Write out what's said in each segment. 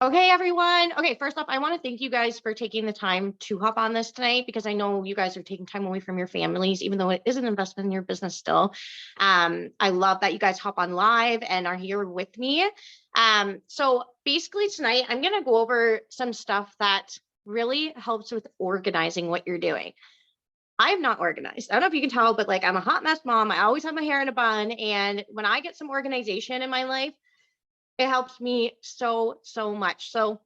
Okay, everyone. Okay, first off, I want to thank you guys for taking the time to hop on this tonight because I know you guys are taking time away from your families, even though it is an investment in your business still. I love that you guys hop on live and are here with me. So basically tonight, I'm going to go over some stuff that really helps with organizing what you're doing. I'm not organized. I don't know if you can tell, but like I'm a hot mess mom. I always have my hair in a bun. And when I get some organization in my life, it helps me so, so much. So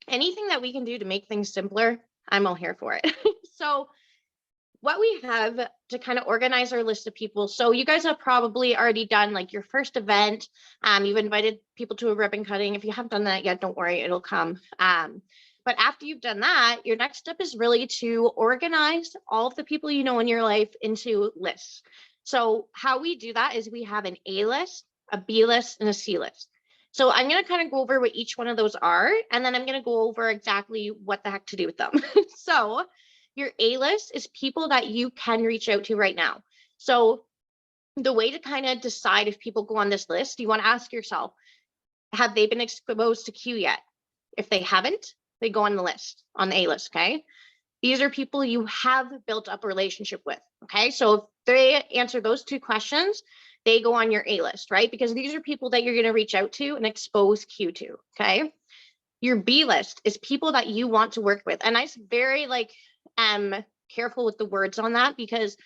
anything that we can do to make things simpler, I'm all here for it. So what we have to kind of organize our list of people. So you guys have probably already done like your first event. You've invited people to a ribbon cutting. If you haven't done that yet, don't worry, it'll come. But after you've done that, your next step is really to organize all of the people you know in your life into lists. So how we do that is we have an A list, a B list, and a C list. So I'm going to kind of go over what each one of those are, and then I'm going to go over exactly what the heck to do with them. So your A list is people that you can reach out to right now. So the way to kind of decide if people go on this list, you want to ask yourself, have they been exposed to Q yet? If they haven't, they go on the list, on the A list, okay? These are people you have built up a relationship with, okay? So if they answer those two questions, they go on your A list, right? Because these are people that you're going to reach out to and expose Q to, okay? Your B list is people that you want to work with. And I'm very careful with the words on that because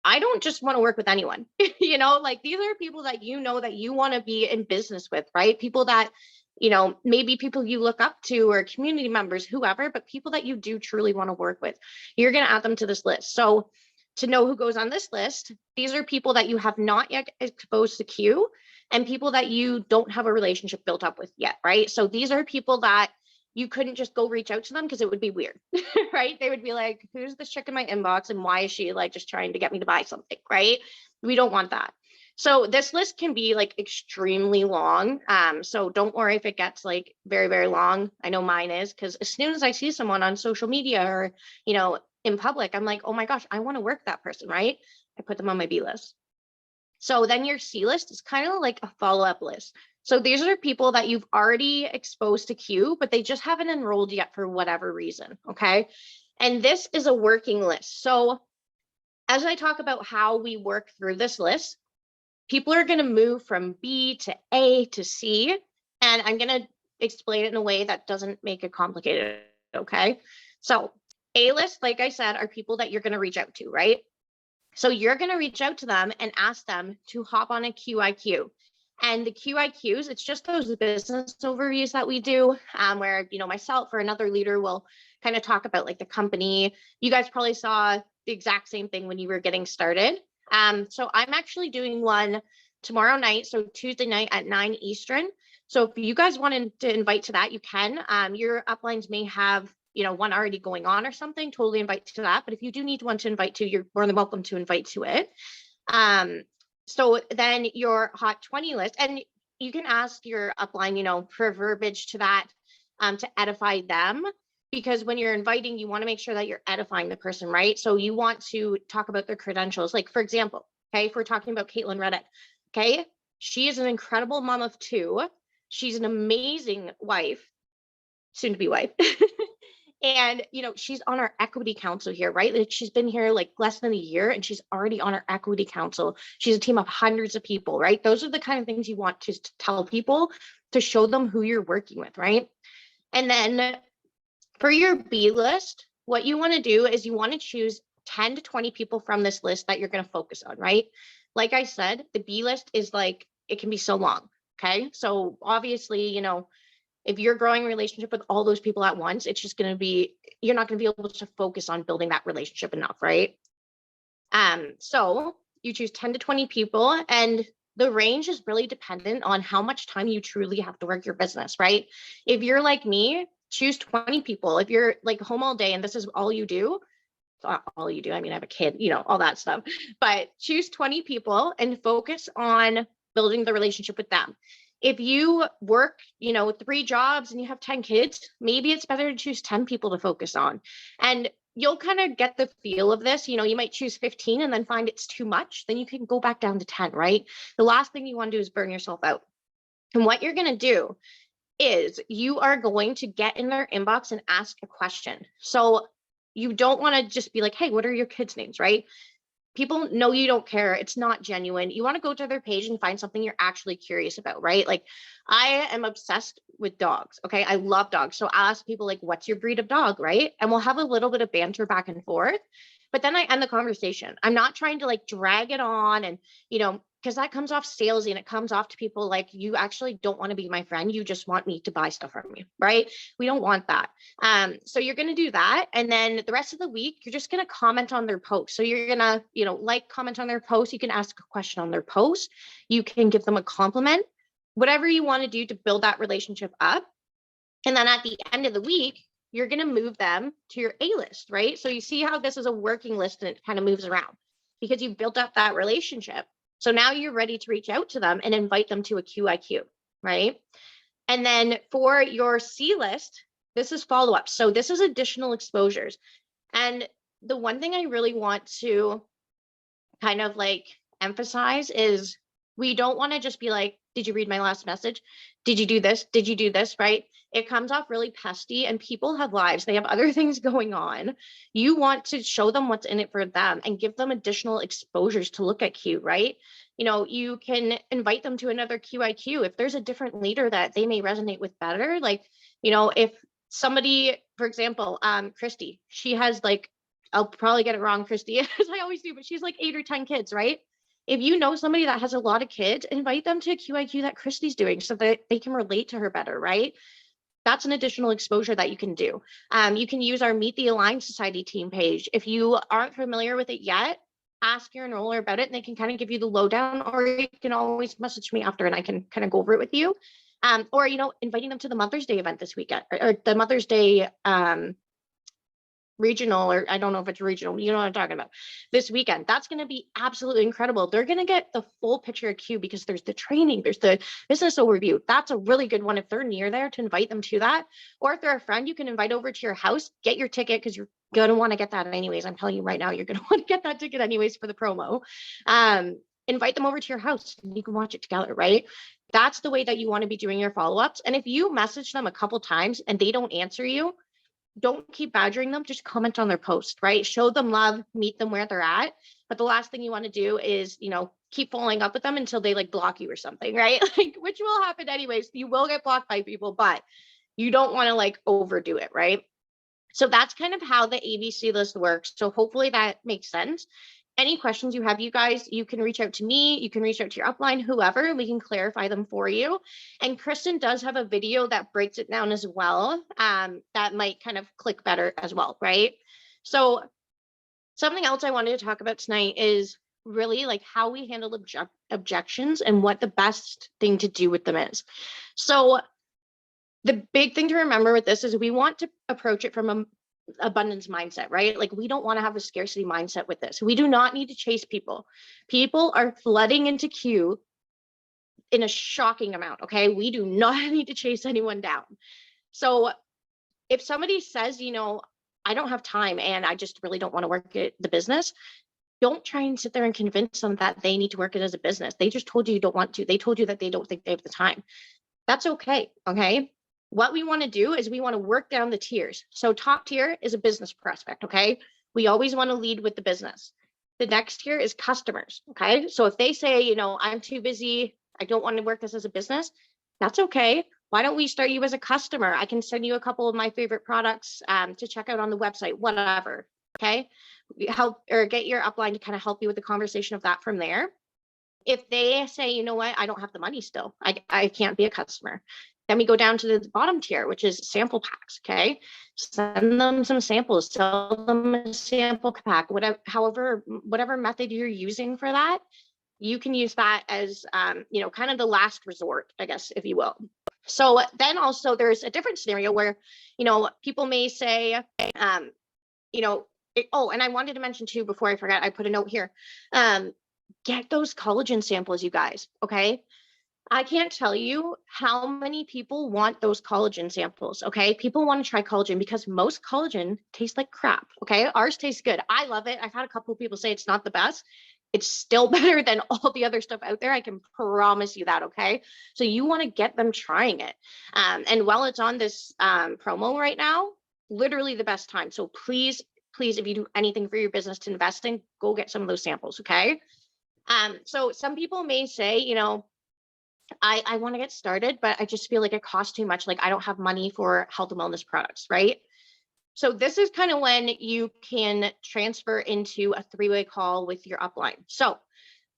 I don't just want to work with anyone, like these are people that you know that you want to be in business with, right? People that, maybe people you look up to or community members, whoever, but people that you do truly want to work with. You're going to add them to this list. So to know who goes on this list, these are people that you have not yet exposed to Q and people that you don't have a relationship built up with yet, right? So these are people that you couldn't just go reach out to them because it would be weird, right? They would be like, who's this chick in my inbox and why is she like just trying to get me to buy something, right? We don't want that. So this list can be like extremely long. So don't worry if it gets like very, very long. I know mine is because as soon as I see someone on social media or, in public, I'm like, oh my gosh, I want to work that person, right? I put them on my B list. So then your C list is kind of like a follow-up list. So these are people that you've already exposed to Q, but they just haven't enrolled yet for whatever reason, okay? And this is a working list. So as I talk about how we work through this list, people are going to move from B to A to C, and I'm going to explain it in a way that doesn't make it complicated, okay? So A list, like I said, are people that you're going to reach out to, right? So you're going to reach out to them and ask them to hop on a QIQ. And the QIQs, it's just those business overviews that we do where, myself or another leader will kind of talk about like the company. You guys probably saw the exact same thing when you were getting started. So I'm actually doing one tomorrow night. So Tuesday night at 9 Eastern. So if you guys wanted to invite to that, you can. Your uplines may have one already going on or something, totally invite to that. But if you do need one to invite to, you're more than welcome to invite to it. So then your hot 20 list, and you can ask your upline, for verbiage to that, to edify them, because when you're inviting, you want to make sure that you're edifying the person, right? So you want to talk about their credentials. Like for example, okay, if we're talking about Caitlin Reddick, okay, she is an incredible mom of two. She's an amazing wife, soon to be wife. And, she's on our equity council here, right? Like she's been here like less than a year and she's already on our equity council. She's a team of hundreds of people, right? Those are the kind of things you want to tell people to show them who you're working with, right? And then for your B list, what you want to do is you want to choose 10 to 20 people from this list that you're going to focus on, right? Like I said, the B list is like, it can be so long. Okay. So obviously, if you're growing a relationship with all those people at once, it's just going to be, you're not going to be able to focus on building that relationship enough, right? So you choose 10 to 20 people, and the range is really dependent on how much time you truly have to work your business, right? If you're like me, choose 20 people. If you're like home all day and this is all you do, all you do, I mean, I have a kid, all that stuff, but choose 20 people and focus on building the relationship with them. If you work, 3 jobs and you have 10 kids, maybe it's better to choose 10 people to focus on. And you'll kind of get the feel of this. You might choose 15 and then find it's too much. Then you can go back down to 10, right? The last thing you want to do is burn yourself out. And what you're going to do is you are going to get in their inbox and ask a question. So you don't want to just be like, hey, what are your kids' names, right? People know you don't care. It's not genuine. You want to go to their page and find something you're actually curious about, right? Like I am obsessed with dogs. Okay. I love dogs. So I'll ask people like, what's your breed of dog? Right. And we'll have a little bit of banter back and forth, but then I end the conversation. I'm not trying to like drag it on and, because that comes off salesy and it comes off to people like you actually don't want to be my friend. You just want me to buy stuff from you. Right. We don't want that. So you're going to do that. And then the rest of the week, you're just going to comment on their post. So you're going to, like, comment on their post. You can ask a question on their post. You can give them a compliment, whatever you want to do to build that relationship up. And then at the end of the week, you're going to move them to your A list, right? So you see how this is a working list and it kind of moves around because you've built up that relationship. So now you're ready to reach out to them and invite them to a QIQ, right? And then for your C list, this is follow-up. So this is additional exposures. And the one thing I really want to kind of like emphasize is we don't want to just be like, did you read my last message? Did you do this? Did you do this? Right? It comes off really pesty and people have lives. They have other things going on. You want to show them what's in it for them and give them additional exposures to look at Q, right? You can invite them to another QIQ. If there's a different leader that they may resonate with better, like, if somebody, for example, Christy, she has like, I'll probably get it wrong, Christy, as I always do, but she's like 8 or 10 kids, right? If you know somebody that has a lot of kids, invite them to a QIQ that Christy's doing so that they can relate to her better, right? That's an additional exposure that you can do. You can use our Meet the Aligned Society team page. If you aren't familiar with it yet, ask your enroller about it and they can kind of give you the lowdown, or you can always message me after and I can kind of go over it with you. Or, inviting them to the Mother's Day event this weekend or the Mother's Day regional, or I don't know if it's regional, you know what I'm talking about, this weekend. That's going to be absolutely incredible. They're going to get the full picture of Q because there's the training, there's the business overview. That's a really good one if they're near there to invite them to that. Or if they're a friend, you can invite over to your house, get your ticket because you're going to want to get that anyways. I'm telling you right now, you're going to want to get that ticket anyways for the promo. Invite them over to your house and you can watch it together, right? That's the way that you want to be doing your follow-ups. And if you message them a couple times and they don't answer you, don't keep badgering them, just comment on their post, right? Show them love, meet them where they're at. But the last thing you want to do is, keep following up with them until they like block you or something, right? Like, which will happen anyways. You will get blocked by people, but you don't want to like overdo it, right? So that's kind of how the ABC list works. So hopefully that makes sense. Any questions you have, you guys, you can reach out to me. You can reach out to your upline, whoever, and we can clarify them for you. And Kristen does have a video that breaks it down as well. That might kind of click better as well, right? So something else I wanted to talk about tonight is really like how we handle objections and what the best thing to do with them is. So the big thing to remember with this is we want to approach it from a abundance mindset, right? Like we don't want to have a scarcity mindset with this. We do not need to chase people. People are flooding into Q in a shocking amount. Okay. We do not need to chase anyone down. So if somebody says, I don't have time and I just really don't want to work at the business, don't try and sit there and convince them that they need to work it as a business. They just told you don't want to. They told you that they don't think they have the time. That's okay. Okay. What we want to do is we want to work down the tiers. So top tier is a business prospect, okay? We always want to lead with the business. The next tier is customers, okay? So if they say, I'm too busy, I don't want to work this as a business, that's okay. Why don't we start you as a customer? I can send you a couple of my favorite products to check out on the website, whatever, okay? Help or get your upline to kind of help you with the conversation of that from there. If they say, you know what, I don't have the money still, I can't be a customer. Then we go down to the bottom tier, which is sample packs, okay? Send them some samples, sell them a sample pack, whatever method you're using for that, you can use that as, kind of the last resort, I guess, if you will. So then also there's a different scenario where, people may say, and I wanted to mention too, before I forgot, I put a note here, get those collagen samples, you guys, okay? I can't tell you how many people want those collagen samples, okay? People want to try collagen because most collagen tastes like crap, okay? Ours tastes good. I love it. I've had a couple of people say it's not the best. it's still better than all the other stuff out there. I can promise you that. Okay. So you want to get them trying it. And while it's on this promo right now, literally the best time. So please, please, if you do anything for your business to invest in, go get some of those samples. Okay. So some people may say, I want to get started, but I just feel like it costs too much. Like I don't have money for health and wellness products, right? So this is kind of when you can transfer into a three-way call with your upline. So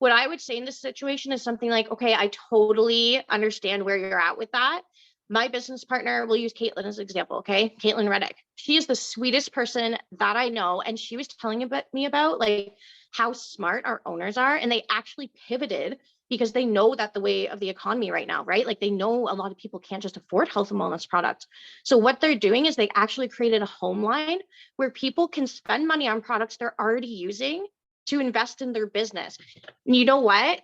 what I would say in this situation is something like, okay, I totally understand where you're at with that. My business partner, we'll use Caitlin as an example, okay? Caitlin Reddick. She is the sweetest person that I know. And she was telling me about like how smart our owners are. And they actually pivoted because they know that the way of the economy right now, right? Like they know a lot of people can't just afford health and wellness products. So what they're doing is they actually created a home line where people can spend money on products they're already using to invest in their business. And you know what?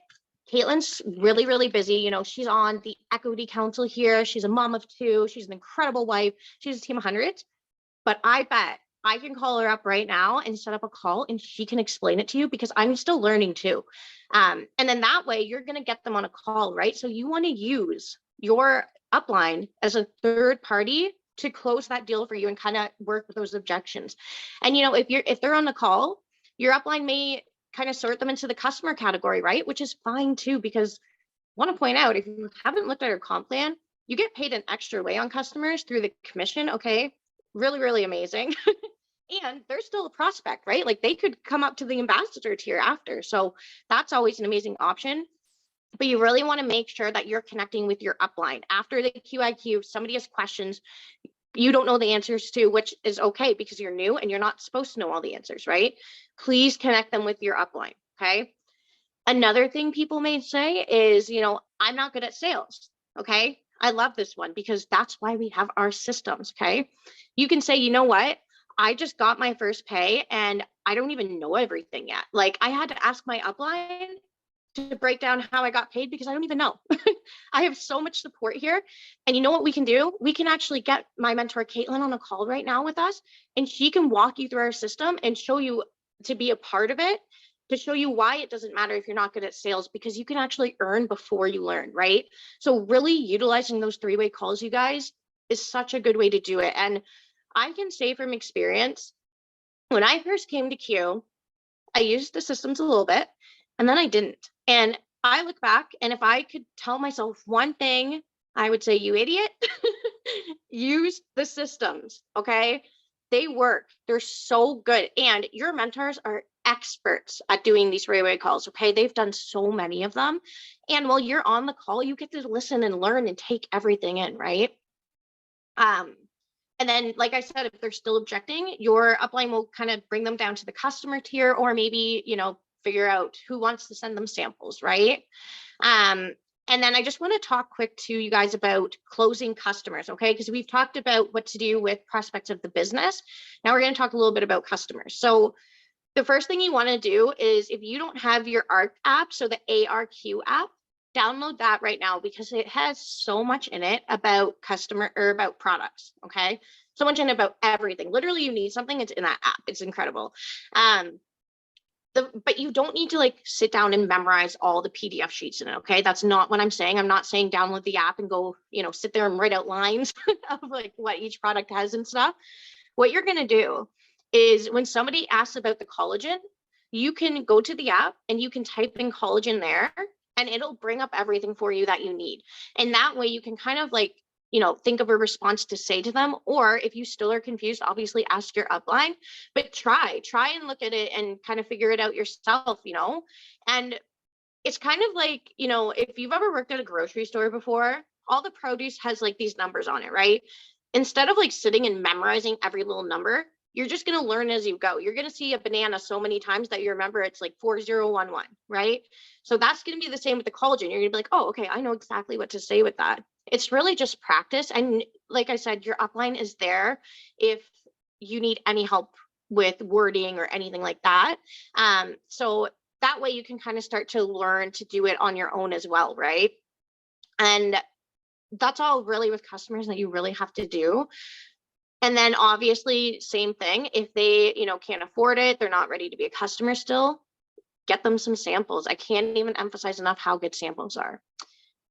Caitlin's really, really busy. She's on the Equity Council here. She's a mom of two. She's an incredible wife. She's a team of hundreds. But I bet I can call her up right now and set up a call and she can explain it to you because I'm still learning too. And then that way you're going to get them on a call, right? So you want to use your upline as a third party to close that deal for you and kind of work with those objections. And, if they're on the call, your upline may kind of sort them into the customer category, right? Which is fine too, because I want to point out, if you haven't looked at your comp plan, you get paid an extra way on customers through the commission. Okay. Really, really amazing. And they're still a prospect, right? Like they could come up to the ambassador tier after. So that's always an amazing option. But you really want to make sure that you're connecting with your upline. After the QIQ, if somebody has questions you don't know the answers to, which is okay because you're new and you're not supposed to know all the answers, right? Please connect them with your upline, okay? Another thing people may say is, I'm not good at sales, okay? I love this one because that's why we have our systems, okay? You can say, you know what? I just got my first pay and I don't even know everything yet. Like I had to ask my upline to break down how I got paid because I don't even know. I have so much support here. And you know what we can do? We can actually get my mentor, Caitlin, on a call right now with us, and she can walk you through our system and show you to be a part of it, to show you why it doesn't matter if you're not good at sales, because you can actually earn before you learn, right? So really utilizing those three-way calls, you guys, is such a good way to do it. And I can say from experience, when I first came to Q, I used the systems a little bit and then I didn't. And I look back and if I could tell myself one thing, I would say, you idiot, use the systems. Okay. They work. They're so good. And your mentors are experts at doing these three-way calls. Okay. They've done so many of them. And while you're on the call, you get to listen and learn and take everything in. Right. And then, like I said, if they're still objecting, your upline will kind of bring them down to the customer tier, or maybe, figure out who wants to send them samples, right? And then I just want to talk quick to you guys about closing customers, okay? Because we've talked about what to do with prospects of the business. Now we're going to talk a little bit about customers. So the first thing you want to do is if you don't have your ARC app, so the ARQ app, download that right now because it has so much in it about customer or about products. Okay. So much in it about everything. Literally, you need something, it's in that app. It's incredible. But you don't need to like sit down and memorize all the PDF sheets in it. Okay. That's not what I'm saying. I'm not saying download the app and go, sit there and write out lines of like what each product has and stuff. What you're going to do is when somebody asks about the collagen, you can go to the app and you can type in collagen there and it'll bring up everything for you that you need. And that way you can kind of like, think of a response to say to them. Or if you still are confused, obviously ask your upline, but try and look at it and kind of figure it out yourself, and it's kind of like, if you've ever worked at a grocery store before, all the produce has like these numbers on it, right? Instead of like sitting and memorizing every little number, you're just going to learn as you go. You're going to see a banana so many times that you remember it's like 4011, right? So that's going to be the same with the collagen. You're going to be like, oh, okay, I know exactly what to say with that. It's really just practice. And like I said, your upline is there if you need any help with wording or anything like that. So that way you can kind of start to learn to do it on your own as well, right? And that's all really with customers that you really have to do. And then obviously, same thing, if they, can't afford it, they're not ready to be a customer still, get them some samples. I can't even emphasize enough how good samples are.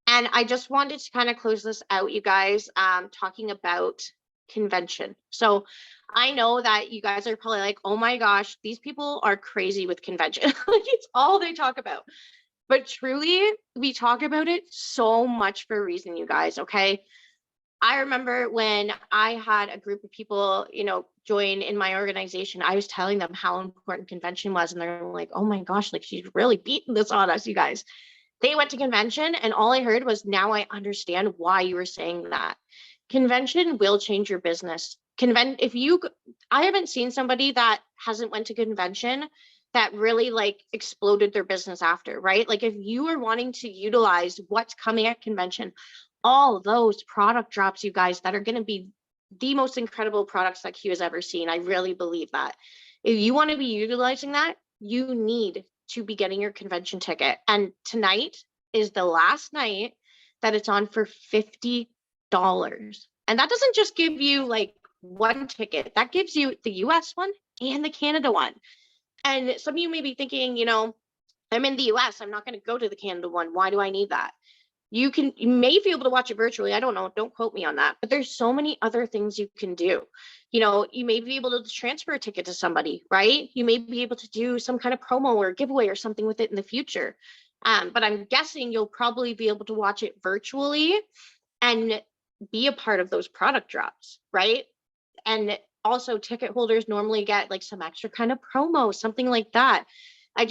And I just wanted to kind of close this out, you guys, talking about convention. So I know that you guys are probably like, oh my gosh, these people are crazy with convention. Like it's all they talk about. But truly, we talk about it so much for a reason, you guys, okay? I remember when I had a group of people, join in my organization, I was telling them how important convention was. And they're like, oh my gosh, like she's really beating this on us, you guys. They went to convention and all I heard was, now I understand why you were saying that. Convention will change your business. I haven't seen somebody that hasn't went to convention that really like exploded their business after, right? Like if you are wanting to utilize what's coming at convention, all those product drops, you guys, that are going to be the most incredible products that Q has ever seen. I really believe that. If you want to be utilizing that, you need to be getting your convention ticket. And tonight is the last night that it's on for $50. And that doesn't just give you like one ticket, that gives you the US one and the Canada one. And some of you may be thinking, I'm in the US, I'm not going to go to the Canada one. Why do I need that? You may be able to watch it virtually. I don't know. Don't quote me on that. But there's so many other things you can do. You may be able to transfer a ticket to somebody, right? You may be able to do some kind of promo or giveaway or something with it in the future. But I'm guessing you'll probably be able to watch it virtually and be a part of those product drops, right? And also ticket holders normally get like some extra kind of promo, something like that. I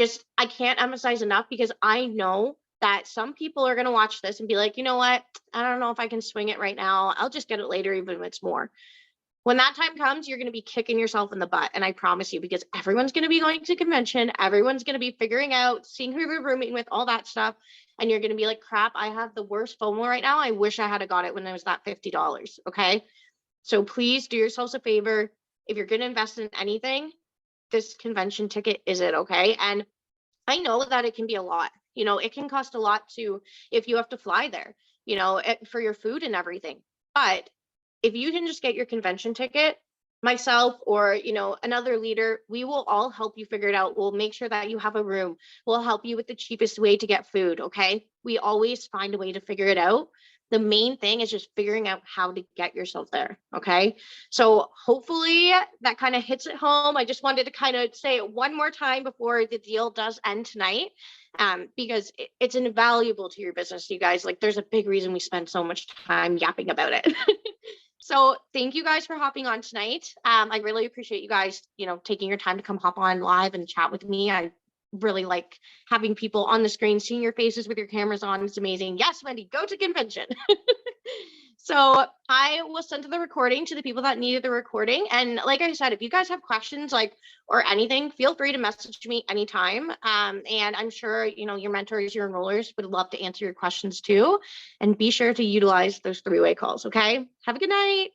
can't emphasize enough because I know that some people are going to watch this and be like, you know what? I don't know if I can swing it right now. I'll just get it later, even if it's more. When that time comes, you're going to be kicking yourself in the butt. And I promise you, because everyone's going to be going to convention, everyone's going to be figuring out, seeing who they're rooming with, all that stuff. And you're going to be like, crap, I have the worst FOMO right now. I wish I had got it when it was that $50. Okay. So please do yourselves a favor. If you're going to invest in anything, this convention ticket is it. Okay. And I know that it can be a lot. It can cost a lot if you have to fly there, for your food and everything. But if you can just get your convention ticket, myself or, another leader, we will all help you figure it out. We'll make sure that you have a room. We'll help you with the cheapest way to get food. Okay. We always find a way to figure it out. The main thing is just figuring out how to get yourself there. Okay. So hopefully that kind of hits it home. I just wanted to kind of say it one more time before the deal does end tonight, because it's invaluable to your business, you guys. Like there's a big reason we spend so much time yapping about it. So thank you guys for hopping on tonight. I really appreciate you guys, taking your time to come hop on live and chat with me. I really like having people on the screen, seeing your faces with your cameras on. It's amazing. Yes, Wendy, go to convention. So I will send the recording to the people that needed the recording. And like I said, if you guys have questions or anything, feel free to message me anytime. And I'm sure, your mentors, your enrollers would love to answer your questions too. And be sure to utilize those 3-way calls. Okay. Have a good night.